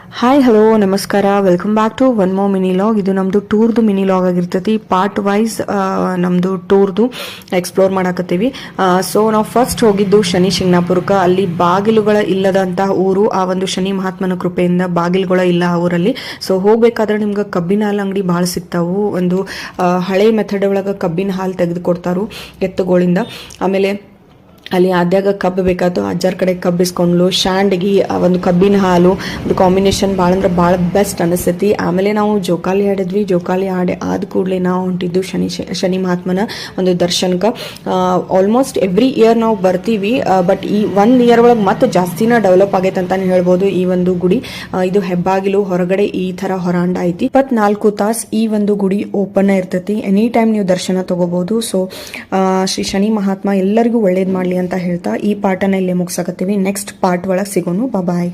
Hi hello ನಮಸ್ಕಾರ welcome back to one more mini vlog. ಇದು ನಮ್ದು ಟೂರ್ದು ಮಿನಿ ಲಾಗ್ ಆಗಿರ್ತೈತಿ. ಪಾರ್ಟ್ ವೈಸ್ ನಮ್ದು ಟೂರ್ದು ಎಕ್ಸ್ಪ್ಲೋರ್ ಮಾಡಾಕತ್ತೀವಿ. ಸೊ ನಾವು ಫಸ್ಟ್ ಹೋಗಿದ್ದು ಶನಿ ಶಿಂಗಣಾಪುರಕ್ಕೆ. ಅಲ್ಲಿ ಬಾಗಿಲುಗಳ ಇಲ್ಲದಂತಹ ಊರು. ಆ ಒಂದು ಶನಿ ಮಹಾತ್ಮನ ಕೃಪೆಯಿಂದ ಬಾಗಿಲುಗಳ ಇಲ್ಲ ಆ ಊರಲ್ಲಿ. ಸೊ ಹೋಗ್ಬೇಕಾದ್ರೆ ನಿಮ್ಗೆ ಕಬ್ಬಿನ ಹಾಲು ಅಂಗಡಿ ಭಾಳ ಸಿಗ್ತಾವು. ಒಂದು ಹಳೆ ಮೆಥಡ್ ಒಳಗೆ ಕಬ್ಬಿನ ಹಾಲು ತೆಗೆದು ಕೊಡ್ತಾರು ಎತ್ತುಗಳಿಂದ. ಆಮೇಲೆ ಅಲ್ಲಿ ಆದ್ಯಾಗ ಕಬ್ಬು ಬೇಕಾಯ್ತು, ಅಜ್ಜಾರ್ ಕಡೆ ಕಬ್ಬು ಇಸ್ಕೊಂಡ್ಲು. ಶಾಂಡ್ಗಿ ಒಂದು ಕಬ್ಬಿನ ಹಾಲು ಒಂದು ಕಾಂಬಿನೇಷನ್ ಭಾಳ ಅಂದ್ರೆ ಭಾಳ ಬೆಸ್ಟ್ ಅನಿಸ್ತೈತಿ. ಆಮೇಲೆ ನಾವು ಜೋಕಾಲಿ ಆಡಿದ್ವಿ. ಜೋಕಾಲಿ ಆದ ಕೂಡಲೇ ನಾವು ಹೊಂಟಿದ್ದು ಶನಿ ಮಹಾತ್ಮನ ಒಂದು ದರ್ಶನಕ್ಕೆ. ಆಲ್ಮೋಸ್ಟ್ ಎವ್ರಿ ಇಯರ್ ನಾವು ಬರ್ತೀವಿ, ಬಟ್ ಈ 1 ಇಯರ್ ಒಳಗೆ ಮತ್ತೆ ಜಾಸ್ತಿನ ಡೆವಲಪ್ ಆಗೈತೆ ಅಂತಾನೆ ಹೇಳ್ಬೋದು ಈ ಒಂದು ಗುಡಿ. ಇದು ಹೆಬ್ಬಾಗಿಲು ಹೊರಗಡೆ ಈ ತರ ಹೊರಾಂಡ ಐತಿ. 24 ತಾಸು ಈ ಒಂದು ಗುಡಿ ಓಪನ್ ಇರ್ತೈತಿ. ಎನಿ ಟೈಮ್ ನೀವು ದರ್ಶನ ತಗೋಬಹುದು. ಸೊ ಶ್ರೀ ಶನಿ ಮಹಾತ್ಮ ಎಲ್ಲರಿಗೂ ಒಳ್ಳೇದ್ ಮಾಡ್ಲಿ ಅಂತ ಹೇಳ್ತಾ ಈ ಪಾರ್ಟನ್ನ ಇಲ್ಲೇ ಮುಗಿಸಾಕತ್ತೀವಿ. ನೆಕ್ಸ್ಟ್ ಪಾರ್ಟ್ ಒಳಗೆ ಸಿಗೋನು. ಬಾಯ್.